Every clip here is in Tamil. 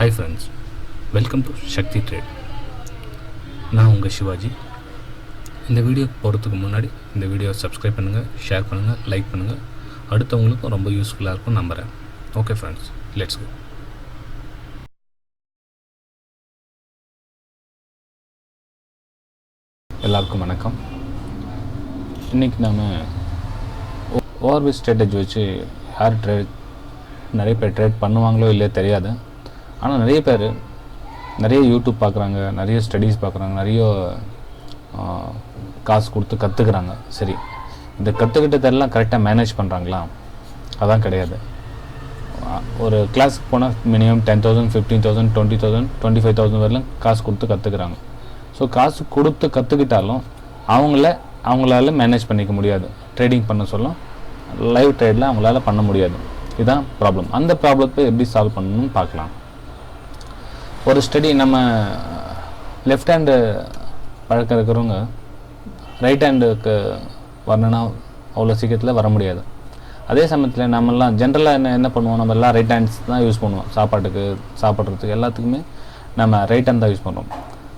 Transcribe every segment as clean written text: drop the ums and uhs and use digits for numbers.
Hi friends, welcome to Shakti Trade. நான் உங்கள் சிவாஜி. இந்த வீடியோ போகிறதுக்கு முன்னாடி இந்த வீடியோ சப்ஸ்கிரைப் பண்ணுங்கள், ஷேர் பண்ணுங்கள், லைக் பண்ணுங்கள். அடுத்தவங்களுக்கும் ரொம்ப யூஸ்ஃபுல்லாக இருக்கும் நம்புகிறேன். Okay friends, let's go. எல்லாருக்கும் வணக்கம். இன்றைக்கி நாம் ORB ஸ்ட்ராட்டஜி வச்சு யார் நிறைய பேர் ட்ரேட் பண்ணுவாங்களோ இல்லையோ தெரியாது. ஆனால் நிறைய யூடியூப் பார்க்குறாங்க, நிறைய ஸ்டடீஸ் பார்க்குறாங்க, நிறைய காசு கொடுத்து கற்றுக்குறாங்க. சரி, இந்த கற்றுக்கிட்டதெல்லாம் கரெக்டாக மேனேஜ் பண்ணுறாங்களா? அதான் கிடையாது. ஒரு கிளாஸுக்கு போனால் மினிமம் 10,000, 15,000, 20,000, 25,000 வரலாம் காசு கொடுத்து கற்றுக்குறாங்க. ஸோ காசு கொடுத்து கற்றுக்கிட்டாலும் அவங்களால மேனேஜ் பண்ணிக்க முடியாது. ட்ரேடிங் பண்ண சொல்லும் லைவ் ட்ரேடில் அவங்களால பண்ண முடியாது. இதுதான் ப்ராப்ளம். அந்த ப்ராப்ளத்தை எப்படி சால்வ் பண்ணணும்னு பார்க்கலாம். ஒரு ஸ்டடி, நம்ம லெஃப்ட் ஹேண்டு பழக்கம் இருக்கிறவங்க ரைட் ஹேண்டுக்கு வரணுன்னா அவ்வளோ சீக்கிரத்தில் வர முடியாது. அதே சமயத்தில் நம்மெல்லாம் ஜென்ரலாக என்ன பண்ணுவோம், நம்ம எல்லாம் ரைட் ஹேண்ட்ஸ் தான் யூஸ் பண்ணுவோம். சாப்பிட்றதுக்கு எல்லாத்துக்குமே நம்ம ரைட் ஹேண்ட் தான் யூஸ் பண்ணுறோம்.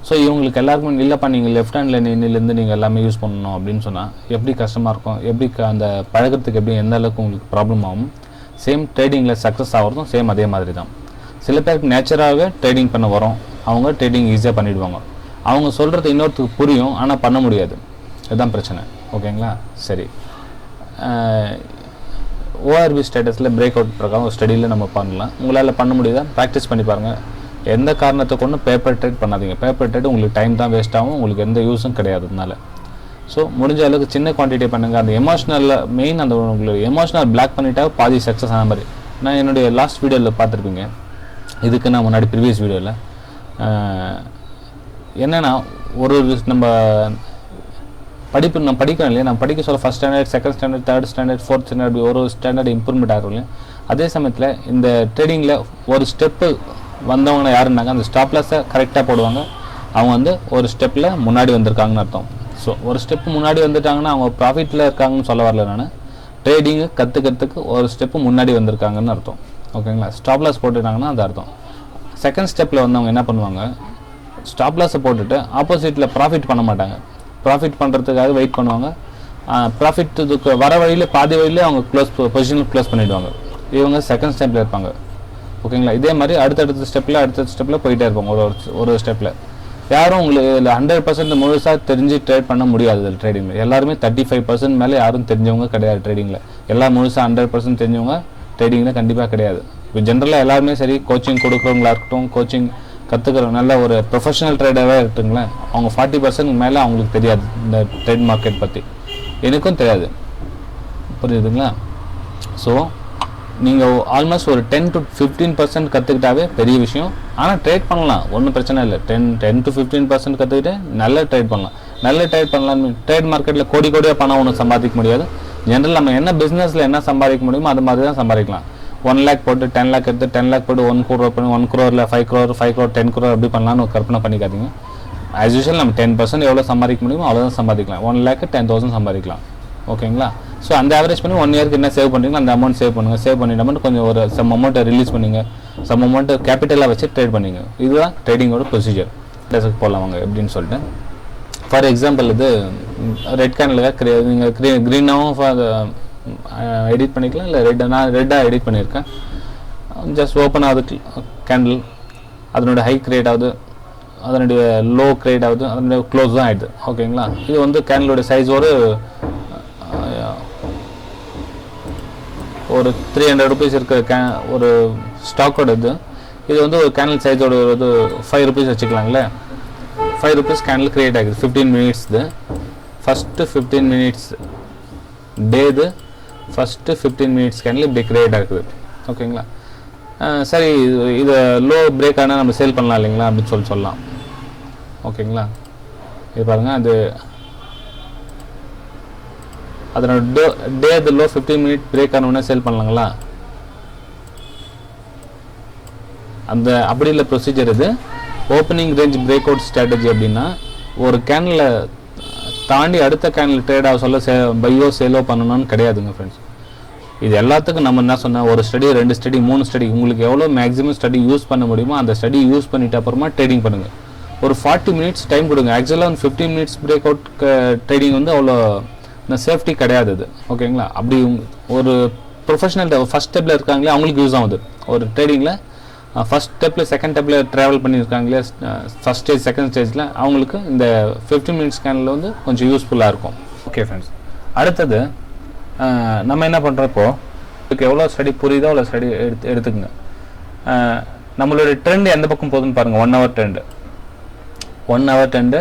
ஸோ இவங்களுக்கு எல்லாருக்குமே இல்லைப்பா நீங்கள் லெஃப்ட் ஹேண்டில் நின்றுலேருந்து நீங்கள் எல்லாமே யூஸ் பண்ணணும் அப்படின்னு சொன்னால் எப்படி கஷ்டமாக இருக்கும், எப்படி அந்த பழகிறதுக்கு எப்படி எந்த அளவுக்கு உங்களுக்கு ப்ராப்ளம் ஆகும். சேம் ட்ரேடிங்கில் சக்ஸஸ் ஆகிறதும் சேம் அதே மாதிரி தான். சில பேருக்கு நேச்சராகவே ட்ரேடிங் பண்ண வரும், அவங்க ட்ரேடிங் ஈஸியாக பண்ணிவிடுவாங்க. அவங்க சொல்கிறது இன்னொருத்துக்கு புரியும், ஆனால் பண்ண முடியாது. இதுதான் பிரச்சனை. ஓகேங்களா? சரி, ORB ஸ்டேட்டஸில் பிரேக் அவுட் பிரகாரம் ஒரு ஸ்டடியில் நம்ம பண்ணலாம். உங்களால் பண்ண முடியுதா? ப்ராக்டிஸ் பண்ணி பாருங்கள். எந்த காரணத்தை கொண்டு பேப்பர் ட்ரேட் பண்ணாதீங்க. பேப்பர் ட்ரேட் உங்களுக்கு டைம் தான் வேஸ்ட் ஆகும், உங்களுக்கு எந்த யூஸும் கிடையாது. அதனால ஸோ முடிஞ்ச அளவுக்கு சின்ன குவான்டிட்டி பண்ணுங்கள். அந்த எமோஷ்னலில் மெயின், அந்த உங்களுக்கு எமோஷ்னல் பிளாக் பண்ணிட்டா பாதி சக்ஸஸ் ஆன மாதிரி. நான் என்னுடைய லாஸ்ட் வீடியோவில் பார்த்துருப்பீங்க, இதுக்கு நான் முன்னாடி ப்ரீவியஸ் வீடியோவில் என்னென்னா, நம்ம படிக்கணும் இல்லையா, நம்ம படிக்க சொல்ல first standard, second standard, third standard, fourth standard, ஒரு ஸ்டாண்டர்ட் இம்ப்ரூவ்மெண்ட் ஆகும் இல்லையா. அதே சமயத்தில் இந்த ட்ரேடிங்கில் ஒரு ஸ்டெப்பு வந்தவங்க யாருன்னாங்க, அந்த ஸ்டாப் லாஸை கரெக்டாக போடுவாங்க. அவங்க ஒரு ஸ்டெப்பில் முன்னாடி வந்திருக்காங்கன்னு அர்த்தம். ஸோ ஒரு ஸ்டெப்பு முன்னாடி வந்துட்டாங்கன்னா அவங்க ப்ராஃபிட்டில் இருக்காங்கன்னு சொல்ல வரல. நான் ட்ரேடிங்கு கற்றுக்கிறதுக்கு ஒரு ஸ்டெப்பு முன்னாடி வந்திருக்காங்கன்னு அர்த்தம். ஓகேங்களா? ஸ்டாப் லாஸ் போட்டுட்டாங்கன்னா அது அர்த்தம். செகண்ட் ஸ்டெப்பில் வந்தவங்க என்ன பண்ணுவாங்க, ஸ்டாப் லாஸை போட்டுட்டு ஆப்போசிட்டில் ப்ராஃபிட் பண்ண மாட்டாங்க. ப்ராஃபிட் பண்ணுறதுக்காக வெயிட் பண்ணுவாங்க. ப்ராஃபிட்டுக்கு வர வழியில் பாதி வழியில் அவங்க பொசிஷனில் க்ளோஸ் பண்ணிவிடுவாங்க. இவங்க செகண்ட் ஸ்டெப்பில் இருப்பாங்க. ஓகேங்களா? இதே மாதிரி அடுத்த ஸ்டெப்பில் போயிட்டே இருப்பாங்க. ஒரு ஸ்டெப்பில் யாரும் உங்களுக்கு இதில் 100% முழுசாக தெரிஞ்சு ட்ரேட் பண்ண முடியாது. இதில் ட்ரேடிங்கில் எல்லாருமே 35% மேலே யாரும் தெரிஞ்சவங்க கிடையாது. ட்ரேடிங்கில் எல்லாம் முழுசாக 100% தெரிஞ்சவங்க ட்ரேடிங்கில் கண்டிப்பாக கிடையாது. இப்போ ஜென்ரலாக எல்லாருமே சரி, கோச்சிங் கொடுக்குறவங்களா இருக்கட்டும், கோச்சிங் கற்றுக்கிற நல்ல ஒரு ப்ரொஃபஷனல் ட்ரேடராக இருக்குங்களேன், அவங்க 40% மேலே அவங்களுக்கு தெரியாது இந்த ட்ரேட் மார்க்கெட் பற்றி. எனக்கும் தெரியாது. புரியுதுங்களா? ஸோ நீங்கள் ஆல்மோஸ்ட் ஒரு 10 to 15% கற்றுக்கிட்டாவே பெரிய விஷயம். ஆனால் ட்ரேட் பண்ணலாம், ஒன்றும் பிரச்சனை இல்லை. 10 to 15% கற்றுக்கிட்டு நல்ல ட்ரேட் பண்ணலாம். ட்ரேட் மார்க்கெட்டில் கோடியாக பணம் ஒன்றும் சம்பாதிக்க முடியாது. ஜென்ரல் நம்ம என்ன பிஸ்னஸில் என்ன சம்பாதிக்க முடியுமோ அது மாதிரி தான் சம்பாதிக்கலாம். 1 lakh போட்டு 10 lakh எடுத்து 10 lakh போட்டு 1 crore பண்ணி 1 crore 5 crore 10 crore அப்படி பண்ணலான்னு ஒரு கற்பனை பண்ணிக்காதீங்க. ஆஸ் யூஷுவல் நம்ம 10% எவ்வளோ சம்பாதிக்க முடியுமோ அவ்வளோதான் சம்பாதிக்கலாம். 1 lakh 10,000 சம்பாதிக்கலாம். ஓகேங்களா? ஸோ அந்த ஆவரேஜ் பண்ணி 1 yearக்கு என்ன சேவ் பண்ணுறீங்களோ அந்த அமௌண்ட் சேவ் பண்ணுங்கள். சேவ் பண்ணிட்டு கொஞ்சம் ஒரு சம் அமௌண்ட்டை ரிலீஸ் பண்ணிங்க, சம் அமௌண்ட்டு கேபிட்டலாக வச்சு ட்ரேட் பண்ணிங்க. இதுதான் ட்ரேடிங்கோட ப்ரொசீஜர். டெஸ்க்கு போகலாம் எப்படின்னு சொல்லிட்டு. ஃபார் எக்ஸாம்பிள், இது ரெட் கேண்டில் நீங்கள் க்ரீனாகவும் எடிட் பண்ணிக்கலாம், இல்லை நான் ரெட்டாக எடிட் பண்ணியிருக்கேன். ஜஸ்ட் ஓப்பன் ஆகுது கேண்டில், அதனுடைய ஹை கிரியேட் ஆகுது, அதனுடைய லோ கிரியேட் ஆகுது, அதனுடைய க்ளோஸ் தான் ஆகிடுது. ஓகேங்களா? இது கேண்டிலோட சைஸ் ஒரு 300 rupees இருக்கிற ஒரு ஸ்டாக்கோட இது ஒரு கேண்டில் சைஸோட ஒரு 5 rupees வச்சுக்கலாங்களே. 5 rupees கேண்டில் கிரியேட் ஆகுது. 15 minutes ஃபஸ்ட்டு 15 minutes டே ஃபஸ்ட்டு 15 minutes கேண்டில் இப்படி கிரியேட் ஆகுது. ஓகேங்களா? சரி, இது லோ பிரேக் ஆனால் நம்ம சேல் பண்ணலாம் இல்லைங்களா அப்படின்னு சொல்லலாம். ஓகேங்களா? இது பாருங்கள், அதனோட டே லோ 15 minute பிரேக் ஆனோடனே சேல் பண்ணலாங்களா? அந்த அப்படி இல்லை ப்ரொசீஜர். இது opening range break out strategy. அப்படின்னா ஒரு கேனில் தாண்டி அடுத்த கேனில் ட்ரேட் ஆக சொல்ல பையோ சேலோ பண்ணணும்னு கிடையாதுங்க ஃப்ரெண்ட்ஸ். இது எல்லாத்துக்கும் நம்ம என்ன சொன்னால் ஒரு ஸ்டடி 2 ஸ்டடி 3 ஸ்டடி உங்களுக்கு எவ்வளோ மேக்ஸிமம் ஸ்டடி யூஸ் பண்ண முடியுமோ அந்த ஸ்டடி யூஸ் பண்ணிட்டு அப்புறமா ட்ரேடிங் பண்ணுங்கள். ஒரு 40 மினிட்ஸ் டைம் கொடுங்க. ஆக்சுவலாக வந்து 15 மினிட்ஸ் பிரேக் அவுட் ட்ரேடிங் வந்து அவ்வளோ சேஃப்டி கிடையாது அது. ஓகேங்களா? அப்படி ஒரு ப்ரொஃபஷனல் ஃபஸ்ட் ஸ்டெப்பில் இருக்காங்களே அவங்களுக்கு யூஸ் ஆகுது. ஒரு ட்ரேடிங்கில் ஃபஸ்ட் ஸ்டெப்பில் செகண்ட் ஸ்டெப்பில் ட்ராவல் பண்ணியிருக்காங்களே ஃபஸ்ட் ஸ்டேஜ் செகண்ட் ஸ்டேஜில் அவங்களுக்கு இந்த 15 மினிட்ஸ் ஸ்கேனில் வந்து கொஞ்சம் யூஸ்ஃபுல்லாக இருக்கும். ஓகே ஃப்ரெண்ட்ஸ், அடுத்தது நம்ம என்ன பண்ணுறப்போ இதுக்கு எவ்வளோ ஸ்டடி புரியுதோ அவ்வளோ ஸ்டடி எடுத்துக்கங்க. நம்மளுடைய ட்ரெண்ட் எந்த பக்கம் போகுதுன்னு பாருங்கள். 1 ஹவர் ட்ரெண்டு 1 ஹவர் ட்ரெண்டு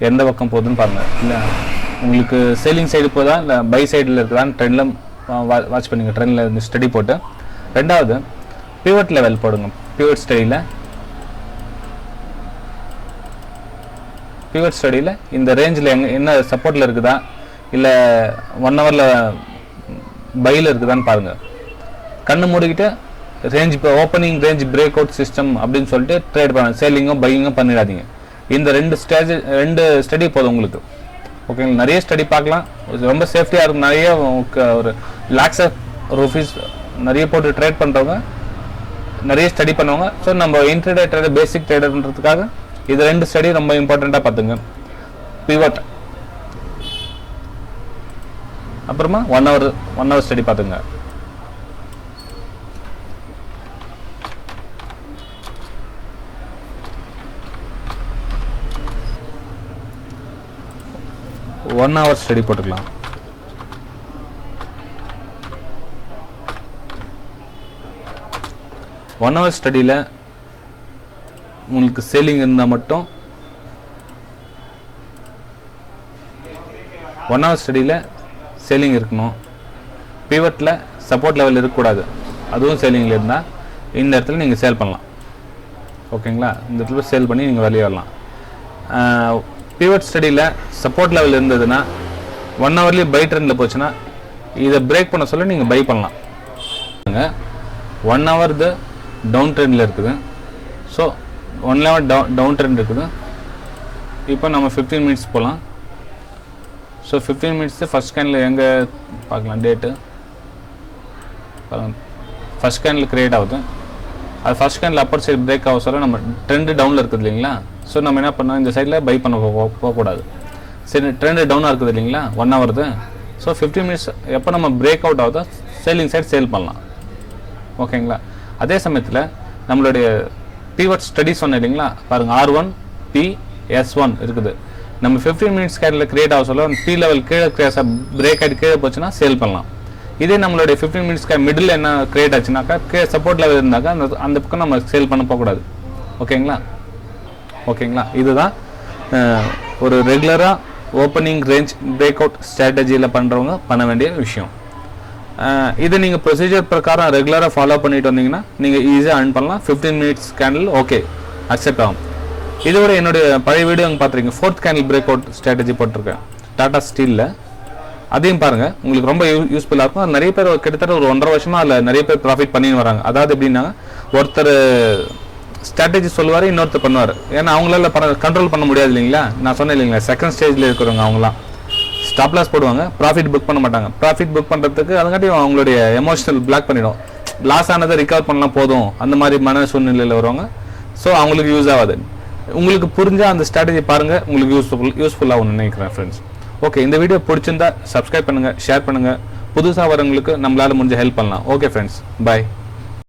எந்த பக்கம் போகுதுன்னு பாருங்கள். இல்லை உங்களுக்கு சேலிங் சைடு போதா இல்லை பை சைடில் இருக்குதான்னு ட்ரெண்டில் வாட்ச் பண்ணுங்கள். ட்ரெண்டில் இருந்து ஸ்டடி போட்டு ரெண்டாவது பிவட் லெவல் போடுங்க. பிவட் ஸ்டடியில் இந்த ரேஞ்சில் என்ன சப்போர்ட்டில் இருக்குதா இல்லை 1 ஹவரில் பையில் இருக்குதான்னு பாருங்கள். கண்ணு மூடிக்கிட்டு ரேஞ்ச் இப்போ opening range break out system அப்படின்னு சொல்லிட்டு ட்ரேட் பண்ண சேலிங்கும் பையிங்கும் பண்ணிடாதீங்க. இந்த 2 ஸ்டடி போதும் உங்களுக்கு. ஓகேங்களா? நிறைய ஸ்டடி பார்க்கலாம், ரொம்ப சேஃப்டியாக இருக்கும். நிறைய ஒரு லாக்ஸ் ஆஃப் ருபீஸ் நிறைய போட்டு ட்ரேட் பண்ணுறவங்க நிறைய ஸ்டடி பண்ணுவாங்க. ஸோ நம்ம இன்ட்ராடே ட்ரேடர் பேசிக் ட்ரேடர்ன்றதுக்காக இது 2 ஸ்டடி ரொம்ப இம்பார்ட்டண்ட்டாக பார்த்துங்க. பிவட் அப்புறமா 1 ஹவர் ஸ்டடி பார்த்துங்க. ஒன் ஹவர் ஸ்டடி போட்டுக்கலாம். ஒன் ஹவர் ஸ்டடியில் உங்களுக்கு சேலிங் இருந்தால் மட்டும் 1 ஹவர் ஸ்டடியில் சேலிங் இருக்கணும். பிவட்டில் சப்போர்ட் லெவல் இருக்கக்கூடாது, அதுவும் சேலிங்கில் இருந்தால் இந்த இடத்துல நீங்கள் சேல் பண்ணலாம். ஓகேங்களா? இந்த இடத்துல சேல் பண்ணி நீங்கள் வெளியே வரலாம். பிவட் ஸ்டடியில் சப்போர்ட் லெவல் இருந்ததுன்னா 1 ஹவர்லேயே பை ட்ரெண்டில் போச்சுன்னா இதை பிரேக் பண்ண சொல்ல நீங்கள் பை பண்ணலாம். 1 ஹவர் டவுன் ட்ரெண்டில் இருக்குது. ஸோ 1 ஹவர் டவுன் ட்ரெண்ட் இருக்குது. இப்போ நம்ம 15 மினிட்ஸ் போகலாம். ஸோ 15 மினிட்ஸு ஃபஸ்ட் ஸ்கேனில் எங்கே பார்க்கலாம், டேட்டு பாருங்கள். ஃபஸ்ட் ஸ்கேனில் க்ரியேட் ஆகுது. அது ஃபஸ்ட் ஸ்கேனில் அப்பர் சைடு பிரேக் ஆக சொல்ல நம்ம ட்ரெண்டு டவுனில் இருக்குது இல்லைங்களா? ஸோ நம்ம என்ன பண்ணோம், இந்த சைடில் பை பண்ண போகக்கூடாது. சரி, ட்ரெண்டு டவுனாக இருக்குது இல்லைங்களா 1 ஹவர்து. ஸோ 15 மினிட்ஸ் எப்போ நம்ம பிரேக் அவுட் ஆகுதோ சேலிங் சைட் சேல் பண்ணலாம். ஓகேங்களா? அதே சமயத்தில் நம்மளுடைய பிவட் ஸ்டடி சொன்னேன் இல்லைங்களா, பாருங்கள் R1 P S1 இருக்குது. நம்ம 15 மினிட்ஸ் ஸ்கேனில் கிரியேட் ஆக சொல்ல P லெவல் கீழே பிரேக் ஆகிட்டு கீழே போச்சுன்னா சேல் பண்ணலாம். இதே நம்மளுடைய 15 மினிட்ஸ் மிடில் என்ன கிரியேட் ஆச்சுனாக்கா சப்போர்ட் லெவல் இருந்தாக்கா அந்த பக்கம் நம்ம சேல் பண்ண போகக்கூடாது. ஓகேங்களா? இதுதான் ஒரு ரெகுலராக ஓப்பனிங் ரேஞ்ச் பிரேக் அவுட் ஸ்ட்ராட்டஜியில் பண்ணுறவங்க பண்ண வேண்டிய விஷயம். இது நீங்கள் ப்ரொசீஜர் பிரகாரம் ரெகுலராக ஃபாலோ பண்ணிட்டு வந்தீங்கன்னா நீங்கள் ஈஸியாக earn பண்ணலாம். 15 மினிட்ஸ் கேண்டில் ஓகே அக்செப்ட் ஆகும். இதோட என்னுடைய பழைய வீடியோ பார்த்துருக்கீங்க, 4th candle break out strategy போட்டிருக்கேன் டாடா ஸ்டீலில். அதையும் பாருங்கள், உங்களுக்கு ரொம்ப யூஸ்ஃபுல்லாக இருக்கும். அது நிறைய பேர் கிட்டத்தட்ட ஒரு 1.5 வருஷமாக அதில் நிறைய பேர் ப்ராஃபிட் பண்ணின்னு வராங்க. அதாவது எப்படின்னா, ஒருத்தர் ஸ்ட்ராட்டஜி சொல்லுவார், இன்னொருத்தர் பண்ணுவார். ஏன்னா அவங்களால கண்ட்ரோல் பண்ண முடியாது இல்லைங்களா? நான் சொன்னேன் இல்லைங்களா, செகண்ட் ஸ்டேஜில் இருக்கிறவங்க அவங்களாம் ஸ்டாப் லாஸ் போடுவாங்க, ப்ராஃபிட் புக் பண்ண மாட்டாங்க. ப்ராஃபிட் புக் பண்ணுறதுக்கு அதுங்காட்டியும் அவங்களுடைய எமோஷனல் பிளாக் பண்ணிடும். லாஸ் ஆனதை ரிகவர் பண்ணலாம் போதும், அந்த மாதிரி மன சூழ்நிலையில் வருவாங்க. ஸோ அவங்களுக்கு யூஸ் ஆகாது. உங்களுக்கு புரிஞ்சால் அந்த ஸ்ட்ராட்டஜி பாருங்கள், உங்களுக்கு யூஸ்ஃபுல்லாக நினைக்கிறேன் ஃப்ரெண்ட்ஸ். ஓகே, இந்த வீடியோ பிடிச்சிருந்தா சப்ஸ்கிரைப் பண்ணுங்கள், ஷேர் பண்ணுங்கள். புதுசாக வரவங்களுக்கு நம்மளால் முடிஞ்ச ஹெல்ப் பண்ணலாம். ஓகே ஃப்ரெண்ட்ஸ், பாய்.